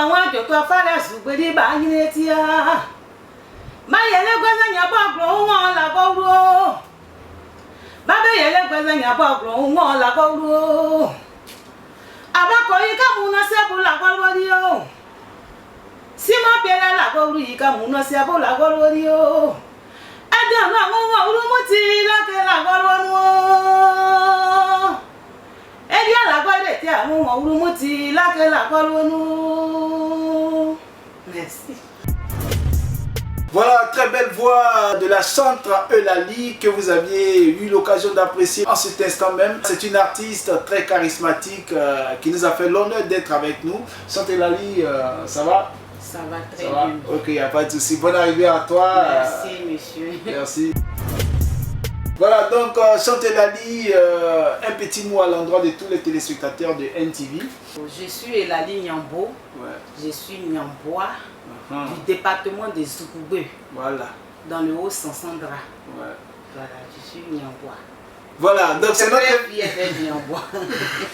bawa joto afara sugbedi ba yinetia. Ma yele gweza nyabo gro won la goro. Babe yele gweza nyabo gro won la goro. Abako yi ka mu na se bu la goro ri o. Si mo bele la goro yi ka mu na se bu la goro ri o. Ade na won urumuti la ke la goro nu. Edi ala goro ti amu urumuti la ke la goro nu. Merci. Voilà, très belle voix de la chantre Eulalie que vous aviez eu l'occasion d'apprécier en cet instant même. C'est une artiste très charismatique qui nous a fait l'honneur d'être avec nous. Chante Eulalie, ça va? Ça va très bien. Ok, il n'y a pas de souci. Bonne arrivée à toi. Merci, monsieur. Merci. Voilà, donc Chante Eulalie, un petit mot à l'endroit de tous les téléspectateurs de NTV. Je suis Eulalie Nyambo. Ouais. Je suis Nyambois du département des Soukoubé. Voilà. Dans le Haut-Sansandra. Ouais. Voilà, je suis Nyambois. Voilà, donc c'est notre...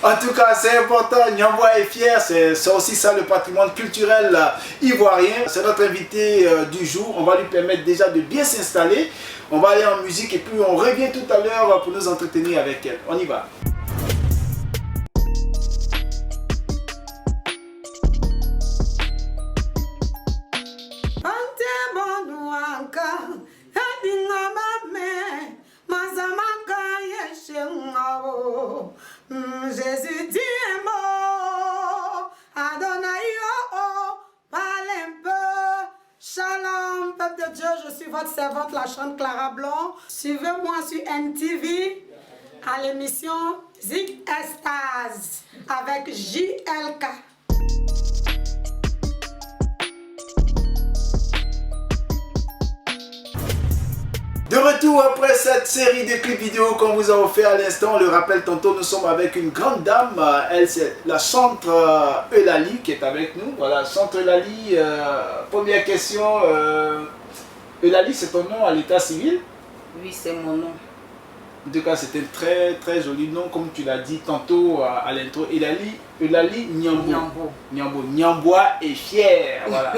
En tout cas, c'est important, Nyambois est fier, c'est aussi ça le patrimoine culturel ivoirien. C'est notre invité du jour, on va lui permettre déjà de bien s'installer. On va aller en musique et puis on revient tout à l'heure pour nous entretenir avec elle. On y va. Jésus dit un mot, Adonai, parle un peu. Shalom, peuple de Dieu, je suis votre servante, la chante Clara Blanc. Suivez-moi sur NTV à l'émission Zik Estaz avec JLK. De retour après cette série de clips vidéo qu'on vous a offert à l'instant, on le rappelle tantôt, nous sommes avec une grande dame, elle c'est la chantre Eulalie qui est avec nous. Voilà, chantre Eulalie, première question, Eulalie c'est ton nom à l'état civil? Oui, c'est mon nom. En tout cas c'est un très très joli nom comme tu l'as dit tantôt à l'intro, Eulalie Nyambo. Nyambo. Nyambo. Nyambois est fier, voilà.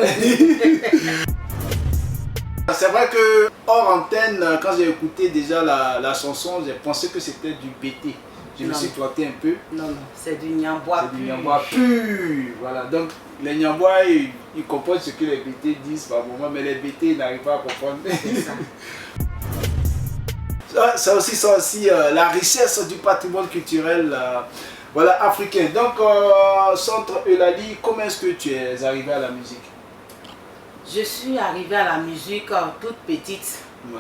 C'est vrai que hors antenne, quand j'ai écouté déjà la chanson, j'ai pensé que c'était du BT. Je me suis planté un peu. Non, non, c'est du Nyambois pur. C'est du Nyambois pur. Voilà, donc les Nyambois, ils comprennent ce que les BT disent par moment, mais les BT n'arrivent pas à comprendre. Ça aussi la richesse du patrimoine culturel voilà, africain. Donc, Chantre Eulalie, comment est-ce que tu es arrivé à la musique? Je suis arrivée à la musique toute petite. Ouais.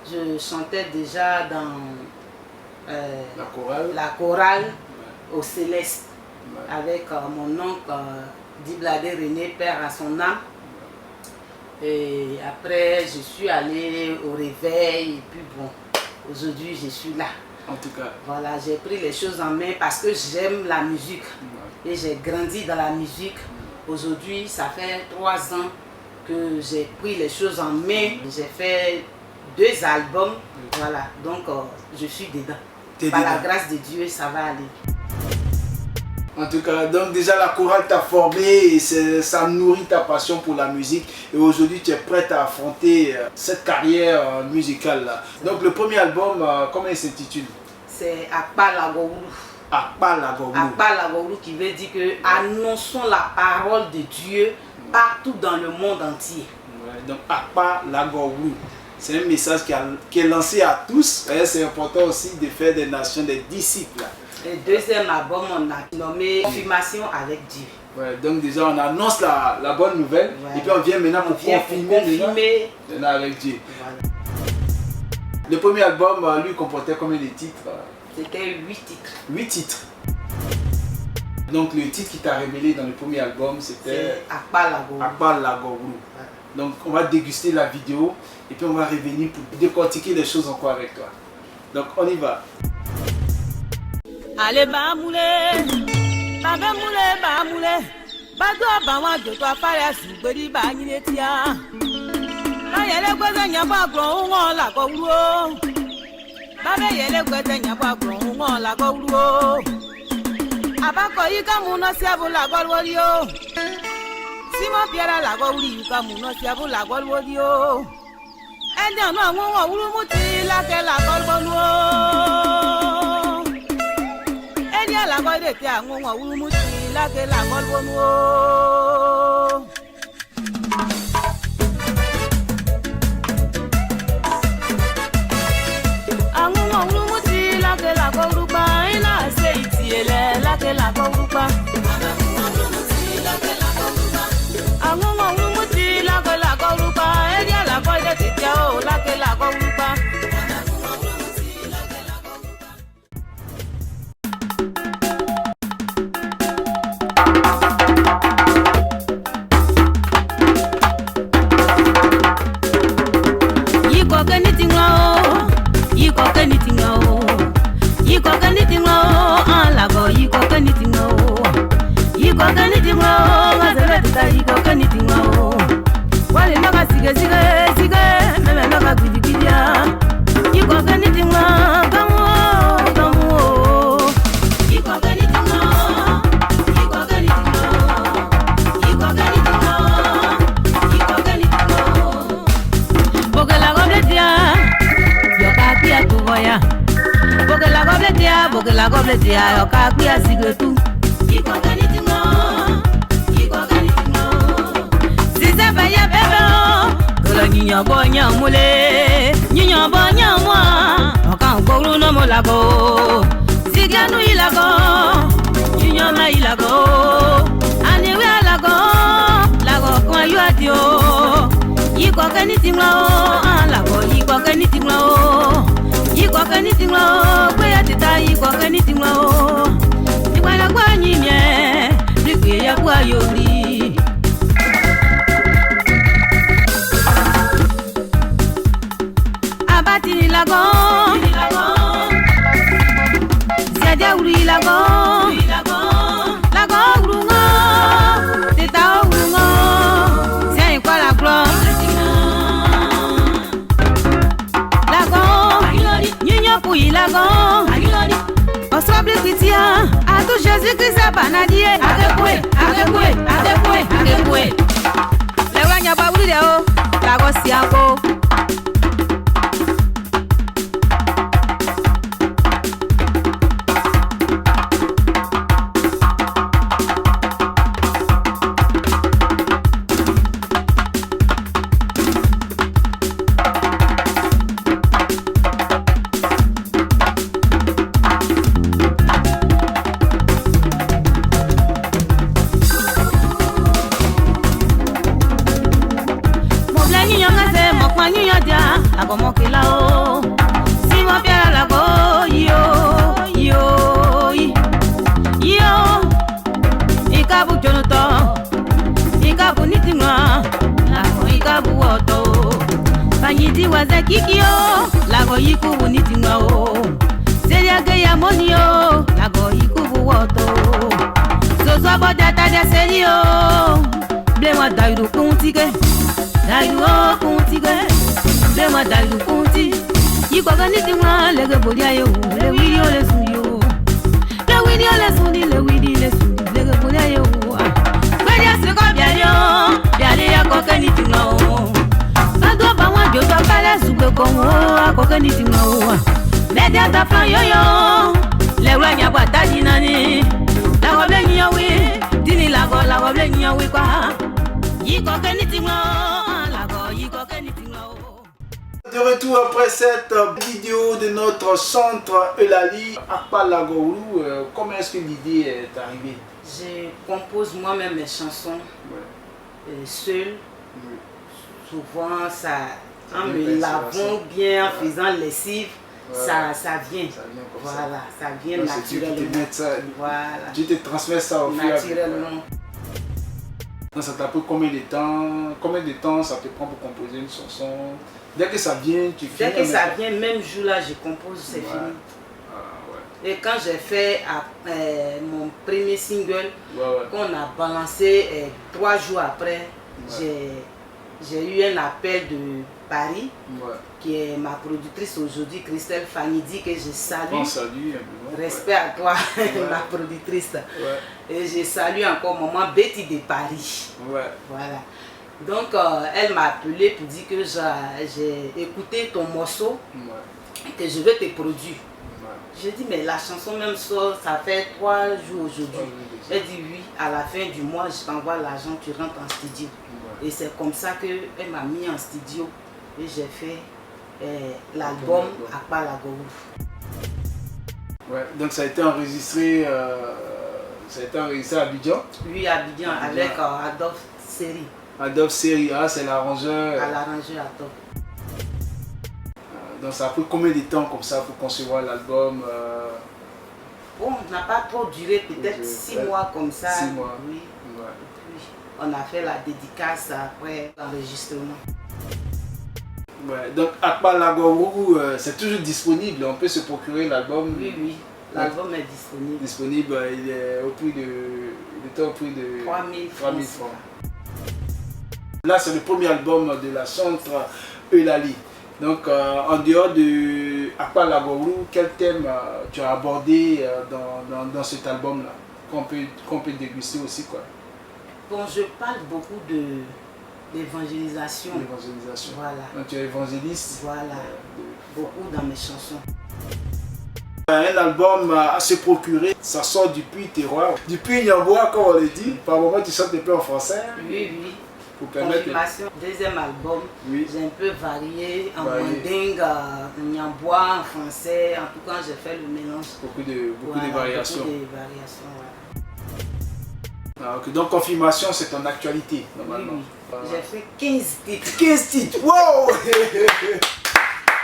Je chantais déjà dans la chorale ouais. au Céleste ouais. Avec mon oncle Dibladé René, père à son âme. Et après, je suis allée au réveil et puis bon, aujourd'hui je suis là. En tout cas. Voilà, j'ai pris les choses en main parce que j'aime la musique ouais. Et j'ai grandi dans la musique. Aujourd'hui, ça fait 3 ans que j'ai pris les choses en main. J'ai fait 2 albums, voilà, donc je suis dedans. Par la grâce de Dieu, ça va aller. En tout cas, donc déjà la chorale t'a formé et ça nourrit ta passion pour la musique. Et aujourd'hui, tu es prête à affronter cette carrière musicale là. Donc le premier album, comment il s'intitule? C'est Akpa Lagourou. Akpa Lagourou. Akpa Lagourou qui veut dire que annonçons la parole de Dieu partout dans le monde entier. Ouais, donc Akpa Lagourou, c'est un message qui est lancé à tous. C'est important aussi de faire des nations des disciples. Le deuxième album, on a nommé Confirmation avec Dieu. Ouais, donc déjà on annonce la bonne nouvelle ouais. Et puis on vient maintenant pour confirmer maintenant avec Dieu. Voilà. Le premier album, lui, comportait combien de titres? C'était 8 titres. 8 titres. Donc le titre qui t'a révélé dans le premier album, c'était Akpa Lagourou. Akpa Lagourou. Ouais. Donc on va déguster la vidéo et puis on va revenir pour décortiquer les choses encore avec toi. Donc on y va. Allez ba moulé, ba moulé, ba do ba wa jo to afare sugbedi ba yin etia. Ba yele gweze nyaba gro won la go wuro. Ba be yele gweze nyaba gro won la go wuro. Abako yi ka mu no se bu la go wori o. Sima piara la go uri yuka muno siabu la go wodio. Ende ono ngo uru muti la ke la go boluo. Ende la go de ti ngo uru muti la ke la go boluo. Ngo uru muti la ke la go rupa ina se itiele la ke la go rupa. Porque la gobletea yo caquia sigue tú. Y con canitingo. Si se vaya bebé, que la niña boña mule, niña boña moi. O can go no mo la go. Si que no la go, niña ma la go. Ani we la go con yo adio. Y con canitingo, la go y con canitingo. You got anything low, where did I got anything low? You want to go in here, prepare where you be. Abati lago, Zadia uri lago, lago urungo, teta urungo, c'est quoi la gloire? Pour lagon, ensemble Christian, à tout Jésus-Christ a banadié, arrêtez, le roi n'a pas voulu la gossiago. Kikio, lago yikubu nitinga o. Seria ke ya monio, lago yikubu woto. Zozo boda tadia serio. Blema daidu kuntige. Daidu o kuntige. Blema daidu kunti. Yikwaga nitinga lege bodia yo. Le video le suyo. Le video le sundi, le video le sundi. Lege bodia yo. Kwedia seko biario. Biario ya koke nitinga o. Je dois pas la soupe comme à quoi ni tu m'as. Mais dia ta fan yo yo. Les rois n'y a pas d'adinani. La robe n'y a oui. Dini la robe n'y a oui quoi. Y quoi ni tu m'as. La go y quoi ni tu m'as. De retour après cette vidéo de notre centre Eulalie à Palagoulou, comment est-ce que l'idée est arrivée? Je compose moi-même mes chansons seule. Souvent ça. En me lavant bien, en faisant lessive, ça vient. Voilà, ça vient naturellement. Voilà. Tu te transmets ça au fur et à mesure. Naturellement. Ça t'a pris combien de temps ça te prend pour composer une chanson? Dès que ça vient, tu finis. Dès que ça vient, même jour là, je compose, c'est fini. Et quand j'ai fait mon premier single, qu'on a balancé 3 jours après, j'ai eu un appel de Paris, Ouais. qui est ma productrice aujourd'hui, Christelle Fanidi, que je salue. Bon, salut. Respect à toi, Ouais. ma productrice. Ouais. Et je salue encore maman Betty de Paris. Ouais. Voilà. Donc, elle m'a appelé pour dire que j'ai écouté ton morceau Ouais. et que je vais te produire. Ouais. J'ai dit, mais la chanson même sort, ça fait 3 jours aujourd'hui. Elle dit oui, à la fin du mois, je t'envoie l'argent, tu rentres en studio. Ouais. Et c'est comme ça qu'elle m'a mis en studio et j'ai fait l'album Akpa Lagorou. Ouais. Donc ça a été enregistré, à Abidjan. Oui, à Abidjan, avec Adolphe Seri, Adolphe Seri, c'est l'arrangeur. à l'arrangeur Adolphe. Donc ça a pris combien de temps comme ça pour concevoir l'album Bon, on n'a pas trop duré, peut-être 6 mois comme ça. 6 mois. Oui. Ouais. Et puis, on a fait la dédicace après l'enregistrement. Ouais. Donc Akpa Lagorou, c'est toujours disponible, on peut se procurer l'album. Oui, oui, l'album est disponible. Disponible, il est au prix de 3000 francs. Là, c'est le premier album de la chantre Eulalie. Donc, en dehors de Akpa Lagorou, quel thème tu as abordé dans cet album-là qu'on peut déguster aussi, quoi. Bon, je parle beaucoup d'évangélisation. L'évangélisation. Voilà. Donc, tu es évangéliste. Voilà. Beaucoup dans mes chansons. Un album à se procurer, ça sort du Puy Terroir. Du Puy Nyambois, comme on le dit. Par moment, tu chantes un peu en français. Oui, oui. Pour permettre. Confirmation, deuxième album, Oui. j'ai un peu varié en Varié. mandingue, en nyambois, en français. En tout cas, j'ai fait le mélange. Beaucoup de Voilà, variations. Beaucoup de variations, voilà. Ah, ok. Donc, confirmation, c'est ton actualité, Oui, normalement. oui. J'ai fait 15 titres. 15 titres, wow.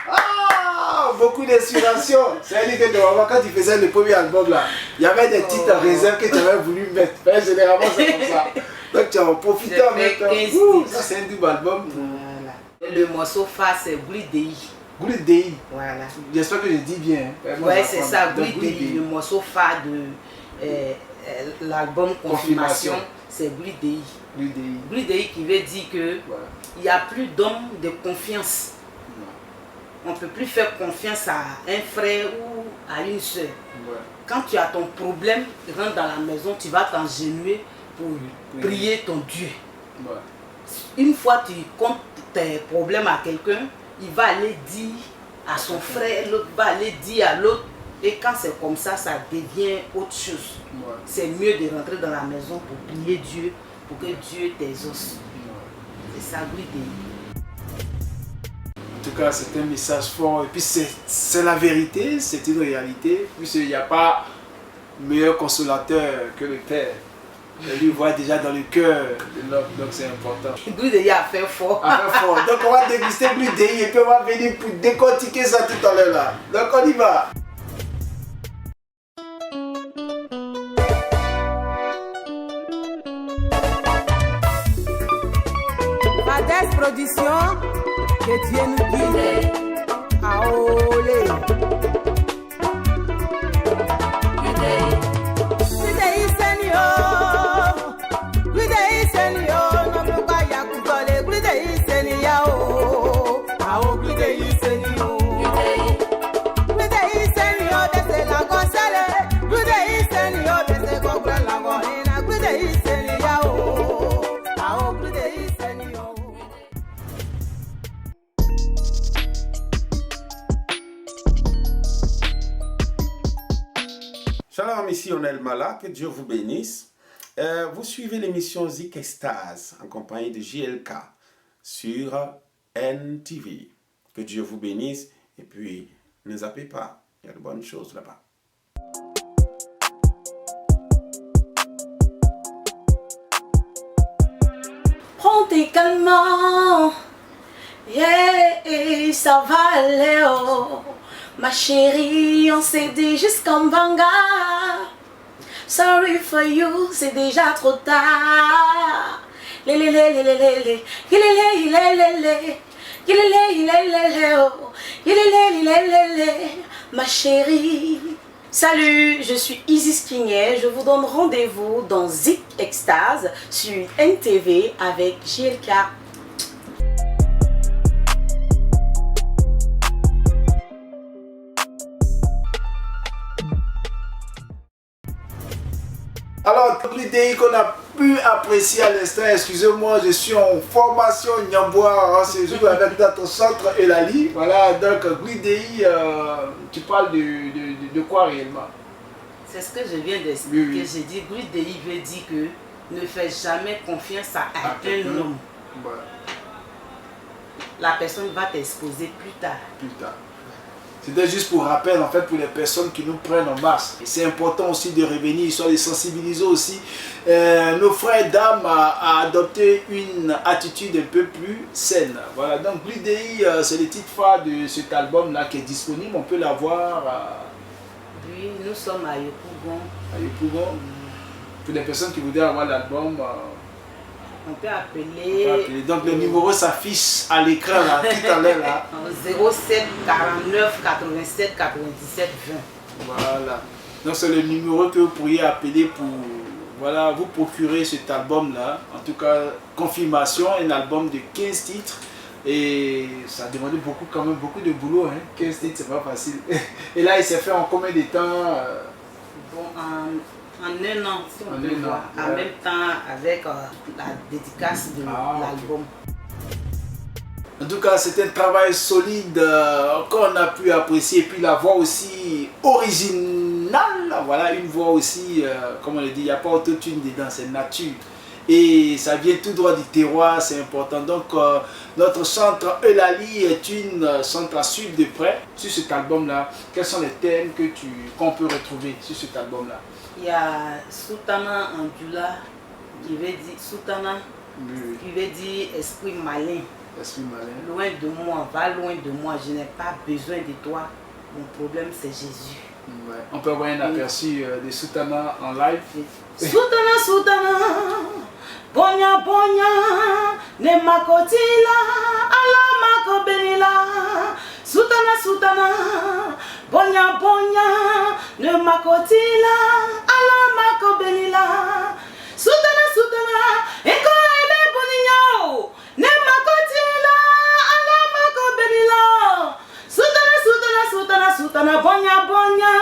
Ah, beaucoup d'inspiration. C'est-à-dire que normalement, quand tu faisais le premier album là, il y avait des titres en réserve que tu avais voulu mettre. Mais généralement, c'est comme ça. Donc tu as profité en même temps. Ça, c'est un double album. Voilà. Le morceau phare, c'est Glidei. Glidei. Voilà. J'espère que je dis bien. Oui, c'est ça, Glidei. Le morceau phare de l'album Confirmation, c'est Glidei. Glidei qui veut dire que il n'y a plus d'homme de confiance. On ne peut plus faire confiance à un frère ou à une soeur. Ouais. Quand tu as ton problème, rentre dans la maison, tu vas t'engenouiller pour prier ton Dieu. Ouais. Une fois tu comptes tes problèmes à quelqu'un, il va aller dire à son frère, l'autre va aller dire à l'autre. Et quand c'est comme ça, ça devient autre chose. Ouais. C'est mieux de rentrer dans la maison pour prier Dieu, pour que Dieu t'exauce. C'est ça, Glidei. En tout cas, c'est un message fort. Et puis, c'est la vérité, c'est une réalité. Puisqu'il n'y a pas meilleur consolateur que le Père. Et lui voit déjà dans le cœur de l'homme, donc c'est important. Glidei a fait fort. À faire fort. Donc, on va déguster Glidei et puis on va venir pour décortiquer ça tout à l'heure là. Donc, on y va. Fadès Production, que Dieu nous guide. Aolé. Glidei Senhor, Glidei Senhor, não me vai acusar, Glidei Senhor, ao Glidei Senhor, Glidei Senhor, desce la gonçale, Glidei Senhor, desce cobra la morena, Glidei Senhor, ao Glidei Senhor. Shalom, ici Onel Mala, que Dieu vous bénisse. Vous suivez l'émission Zik Extase en compagnie de JLK sur NTV. Que Dieu vous bénisse et puis ne zappez pas, il y a de bonnes choses là-bas. Prends tes calmants, yeah, ça va aller, oh. Ma chérie, on s'est dit jusqu'en Banga. Sorry for you, c'est déjà trop tard. Ma chérie. Salut, je suis Isis Kingé. Je vous donne rendez-vous dans Zik Extase sur NTV avec JLK. Alors, l'idée qu'on a pu apprécier à l'instant, excusez-moi, je suis en formation Nyambois en séjour avec notre centre Elali. Voilà, donc l'idée, tu parles de quoi réellement? C'est ce que je viens d'expliquer. Oui. J'ai dit, Gridei veut dire que ne fais jamais confiance à un homme. Voilà. La personne va t'exposer plus tard. Plus tard. C'était juste pour rappel en fait pour les personnes qui nous prennent en masse. C'est important aussi de revenir, histoire de sensibiliser aussi nos frères et dames à adopter une attitude un peu plus saine. Voilà, donc l'idée, c'est le titre phare de cet album là qui est disponible. On peut l'avoir Oui, nous sommes à Yopougon. à Yopougon. Pour les personnes qui voudraient avoir l'album, On peut on appeler peut appeler. Donc le numéro s'affiche à l'écran là, tout à l'heure là. 07 49 87 97 20. Voilà. Donc c'est le numéro que vous pourriez appeler pour voilà, vous procurer cet album là. En tout cas, confirmation, un album de 15 titres. Et ça a demandé beaucoup, quand même beaucoup de boulot. Hein. 15 titres, c'est pas facile. Et là, il s'est fait en combien de temps Bon, en un an, si on En peut un an, voir. En ouais. même temps avec la dédicace de l'album. En tout cas, c'est un travail solide qu'on a pu apprécier. Et puis la voix aussi originale. Voilà, une voix aussi, comme on le dit, il n'y a pas autotune dedans, c'est nature. Et ça vient tout droit du terroir, c'est important. Donc, notre centre Eulalie est une centre à suivre de près sur cet album-là. Quels sont les thèmes qu'on peut retrouver sur cet album-là? Il y a Soutana Andula qui veut dire Soutana, Oui, qui veut dire esprit malin. esprit malin. Loin de moi, va loin de moi, je n'ai pas besoin de toi. Mon problème c'est Jésus. Ouais. On peut avoir un aperçu de Soutana en live. Soutana, Soutana, Bonya, Bonya, ne makotila, ala makobenila. Soutana, Soutana, Bonya, Bonya, ne makotila, ala makobenila. Soutana, Soutana, eko ebe boninyo, ne makotila, ala makobenila. Soutana, Soutana, Soutana, Soutana, Bonya, Bonya,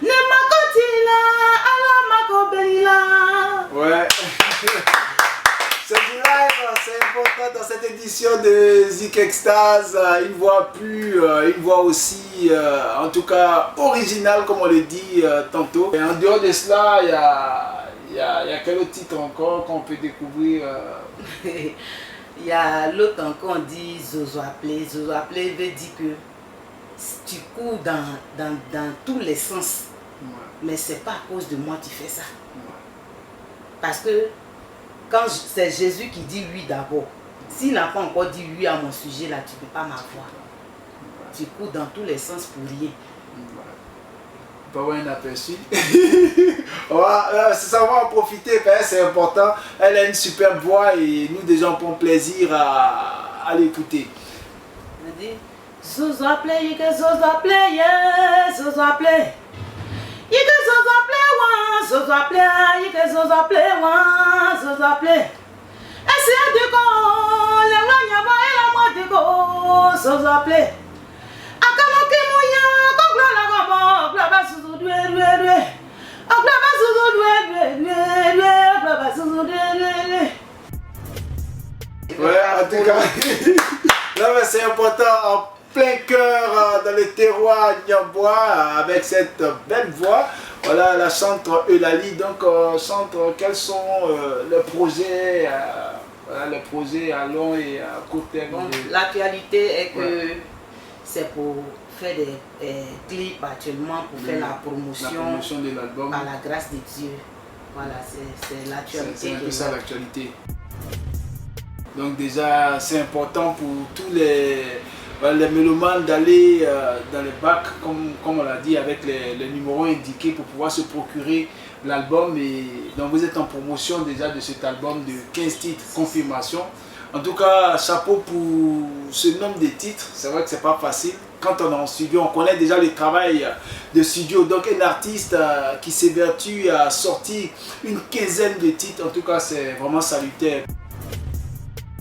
ne makotila, ala makobenila. Ouais. C'est du live, c'est important dans cette édition de Zik Extase. Une voix une voix aussi, en tout cas originale, comme on le dit tantôt. Et en dehors de cela, il y a quel autre titre encore qu'on peut découvrir Il y a l'autre encore, on dit Zozo Appelé. Zozo Appelé veut dire que tu cours dans tous les sens. Ouais. Mais c'est pas à cause de moi que tu fais ça. Ouais. Parce que quand c'est Jésus qui dit oui d'abord, s'il n'a pas encore dit oui à mon sujet là, tu ne peux pas m'avoir. Tu cours dans tous les sens pour rien. On peut avoir un aperçu. Ça va en profiter, c'est important. Elle a une superbe voix et nous déjà on prend plaisir à l'écouter. On dit Zozo Appelé, Zozo Appelé, yeah, Zozo Appelé. Yike Zozo Appelé, wa, Zozo Appelé, Yike Zozo Appelé, wa, Zozo Appelé. Essayez de go, les lois va et la mort de go, Zozo Appelé. Akaloke mouya, konglo la gomo, blaba Zozo doué, doué, doué. Blaba Zozo doué, doué, doué, doué, blaba Zozo doué, doué. Ouais, en tout cas, là c'est important, en plein cœur dans le terroir Nyambois, avec cette belle voix. Voilà la centre Eulalie. Donc, centre, quels sont les projets, les projets à long et à court terme? Bon, l'actualité est que c'est pour faire des clips actuellement, pour faire la promotion de l'album. par la grâce de Dieu. Voilà, c'est l'actualité. C'est un peu ça l'actualité. Donc déjà, c'est important pour tous les mélomanes d'aller dans les bacs, comme on l'a dit, avec les numéros indiqués pour pouvoir se procurer l'album. Et donc vous êtes en promotion déjà de cet album de 15 titres, confirmation. En tout cas, chapeau pour ce nombre de titres. C'est vrai que c'est pas facile. Quand on est en studio, on connaît déjà le travail de studio. Donc un artiste qui s'évertue à sortir une quinzaine de titres, en tout cas c'est vraiment salutaire.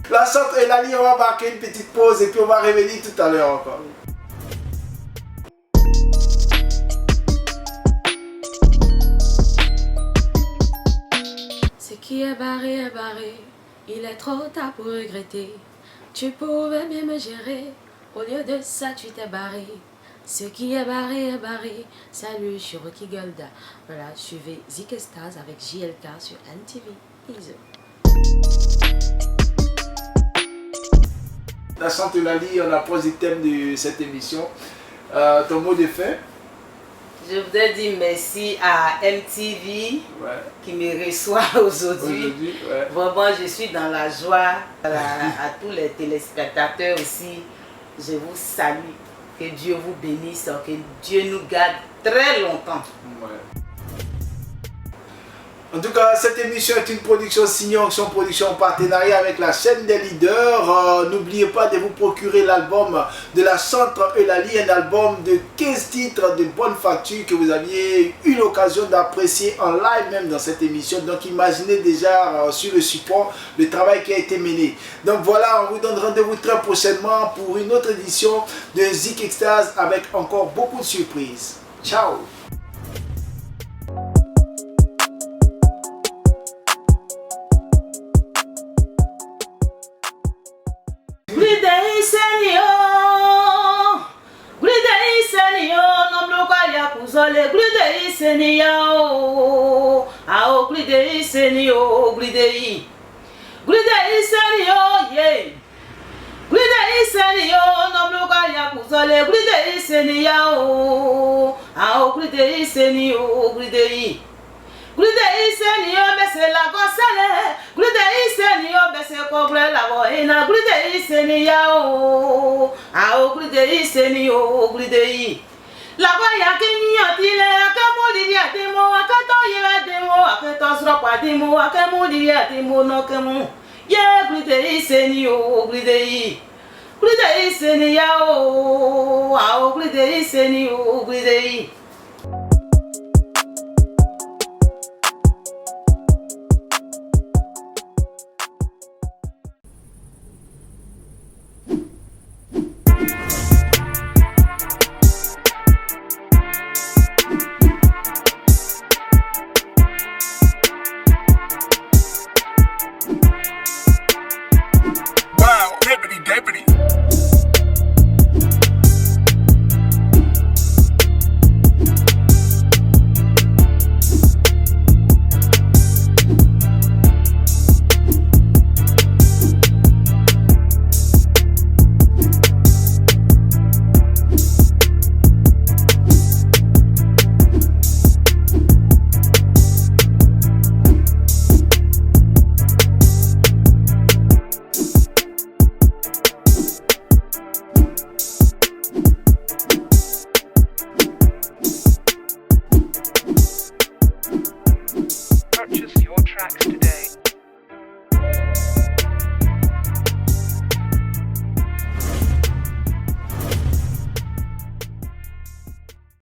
La centre Eulalie, on va marquer une petite pause et puis on va revenir tout à l'heure encore. qui est barré, il est trop tard pour regretter. Tu pouvais bien me gérer, au lieu de ça tu t'es barré. Ce qui est barré est barré. Salut, je suis Rocky Golda. Voilà, suivez Zik Stars avec JLK sur NTV. Bisous. La Chante Lali, on a posé le thème de cette émission. Ton mot de fin? Je voudrais dire merci à MTV qui me reçoit aujourd'hui. Vraiment, je suis dans la joie. À tous les téléspectateurs aussi, je vous salue. Que Dieu vous bénisse, que Dieu nous garde très longtemps. En tout cas, cette émission est une production signée Onction Production en partenariat avec la chaîne des leaders. N'oubliez pas de vous procurer l'album de la Chante Eulalie, un album de 15 titres de bonne facture que vous aviez eu l'occasion d'apprécier en live même dans cette émission. Donc imaginez déjà sur le support le travail qui a été mené. Donc voilà, on vous donne rendez-vous très prochainement pour une autre édition de Zik Extase avec encore beaucoup de surprises. Ciao! Glidei senio, ao glidei senio, glidei, glidei senio, yeah. Glidei senio, no bloca ya kuzole, glidei senio, ao glidei senio, glidei, glidei senio, bese la gosale, glidei senio, bese cobre la boina, glidei senio, ao glidei senio, glidei. La voya que niotile, que moliria demo, que toyela demo, que tosropa demo, que moliria demo, no que mu. Ye glidei senio, glidei. Glidei senio, ao glidei senio, glidei.